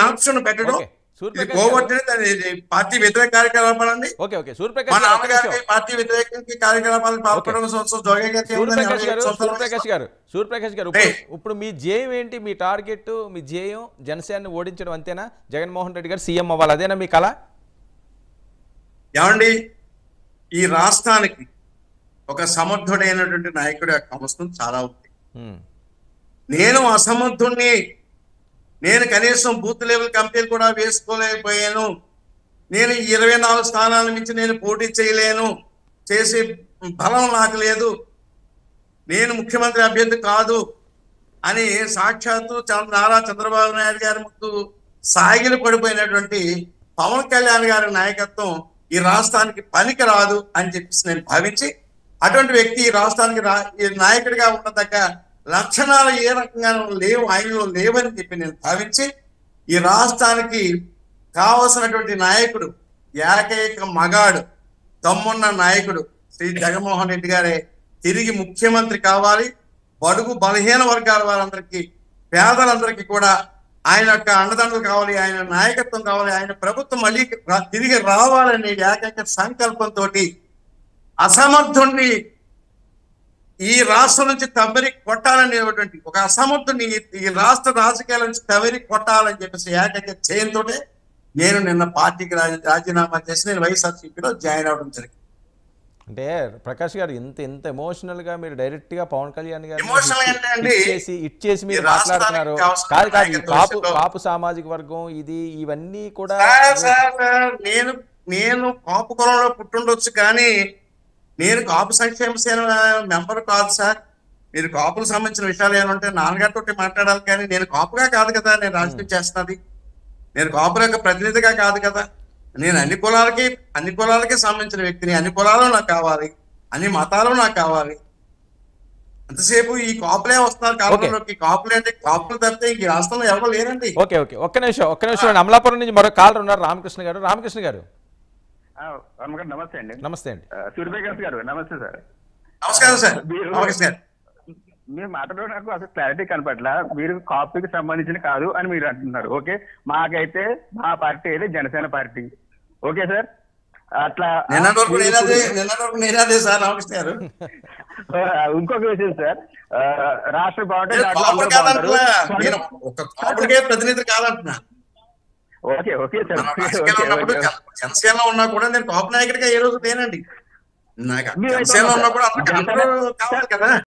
Option పెట్టడం okay ఇది సూర్యప్రకాష్ గారు కోవట్లేదు. పార్టీ వ్యతిరేక కార్యకలాపాలండి. ఓకే ఓకే మా సూర్యప్రకాష్ గారు ఒక్క నిమిషం నాన్నగారికి పార్టీ వ్యతిరేక కార్యకలాపాలకు ఓకే పాల్పడడం జోగే గారికి ఏముందని సూర్యప్రకాష్ గారు సంవత్సరాలు సూర్యప్రకాష్ గారు రే. ఇప్పుడు మీ ధ్యేయం ఏంటి? మీ టార్గెట్, మీ ధ్యేయం జనసేనని ఓడించడం అంతేనా? జగన్మోహన్ రెడ్డి గారు సీఎం అవ్వాలి, అదేనా మీ కళ? ఏమండి, ఈ రాష్ట్రానికి ఒక సమర్థుడైనటువంటి నాయకుడు యొక్క అవసరం చాలా ఉంది. నేను అసమర్థుణ్ణి, నేను కనీసం బూత్ లెవెల్ కమిటీలు కూడా వేసుకోలేకపోయాను, నేను 24 స్థానాల నుంచి నేను పోటీ చేయలేను, చేసే బలం నాకు లేదు, నేను ముఖ్యమంత్రి అభ్యర్థి కాదు అని సాక్షాత్తు నారా చంద్రబాబు నాయుడు గారి ముందు సాగిలు పడిపోయినటువంటి పవన్ కళ్యాణ్ గారి నాయకత్వం ఈ రాష్ట్రానికి పనికి రాదు అని చెప్పేసి నేను భావించి, అటువంటి వ్యక్తి ఈ రాష్ట్రానికి ఈ నాయకుడిగా ఉండదగ్గ లక్షణాలు ఏ రకంగా లేవు, ఆయనలో లేవని చెప్పి నేను భావించి, ఈ రాష్ట్రానికి కావలసినటువంటి నాయకుడు, ఏకైక మగాడు, దమ్మున్న నాయకుడు శ్రీ జగన్మోహన్ రెడ్డి గారే తిరిగి ముఖ్యమంత్రి కావాలి. బడుగు బలహీన వర్గాల వారందరికీ, పేదలందరికీ కూడా ఆయన యొక్క అండదండలు కావాలి, ఆయన నాయకత్వం కావాలి, ఆయన ప్రభుత్వం మళ్ళీ తిరిగి రావాలనే ఏకైక సంకల్పంతో అసమర్థుణ్ణి ఈ రాష్ట్రం నుంచి తవ్వరి కొట్టాలనేటువంటి ఒక అసమర్థుని ఈ రాష్ట్ర రాజకీయాల నుంచి తవ్వరి కొట్టాలని చెప్పేసి ఏకైక చేయంతో నేను నిన్న పార్టీకి రాజీనామా చేసి నేను వైఎస్ఆర్సీపీలో జాయిన్ అవడం జరిగింది. అంటే ప్రకాష్ గారు ఇంత ఎమోషనల్ గా మీరు డైరెక్ట్ గా పవన్ కళ్యాణ్ గారు ఇచ్చేసి మీరు మాట్లాడుతున్నారు. కాదు కాపు సామాజిక వర్గం ఇది ఇవన్నీ కూడా నేను కాపు కులంలో పుట్టుండొచ్చు, కానీ నేను కాపు సంక్షేమ సేన మెంబర్ కాదు సార్. మీరు కాపులకు సంబంధించిన విషయాలు ఏమంటే నాన్నగారితో మాట్లాడాలి, కానీ నేను కాపుగా కాదు కదా నేను రాజకీయం చేస్తున్నది, నేను కాపుల యొక్క ప్రతినిధిగా కాదు కదా. నేను అన్ని కులాలకి సంబంధించిన వ్యక్తిని, అన్ని కులాలు నాకు కావాలి, అన్ని మతాలు నాకు కావాలి. అంతసేపు ఈ కాపులే వస్తున్నారు కాపులలోకి. కాపులు అంటే కాపులు తప్పితే ఇంక రాష్ట్రంలో ఎవరు లేరండి. ఓకే ఓకే ఒక్క నిమిషం అమలాపురం నుంచి మరో కాలర్ ఉన్నారు, రామకృష్ణ గారు. నమస్తే అండి. నమస్తే అండి సూర్యప్రకాష్ గారు. నమస్తే సార్. నమస్కారం సార్. నమస్కారం. మీరు మాట్లాడడం నాకు అసలు క్లారిటీ కనపట్ల. మీరు కాపీకి సంబంధించిన కాదు అని మీరు అంటున్నారు. ఓకే, మాకైతే మా పార్టీ అయితే జనసేన పార్టీ. ఓకే సార్, అట్లా సార్ రామకృష్ణ గారు. ఇంకొక విషయం సార్, రాష్ట్ర ప్రతినిధి కాదంటున్నా. ఓకే ఓకే సార్, జనసేనలో ఉన్నా కూడా నేను కాపు నాయకుడిగా ఏ రోజు లేనండి. నాకు జనసేనలో ఉన్నా కూడా అందరూ కావాలి కదా.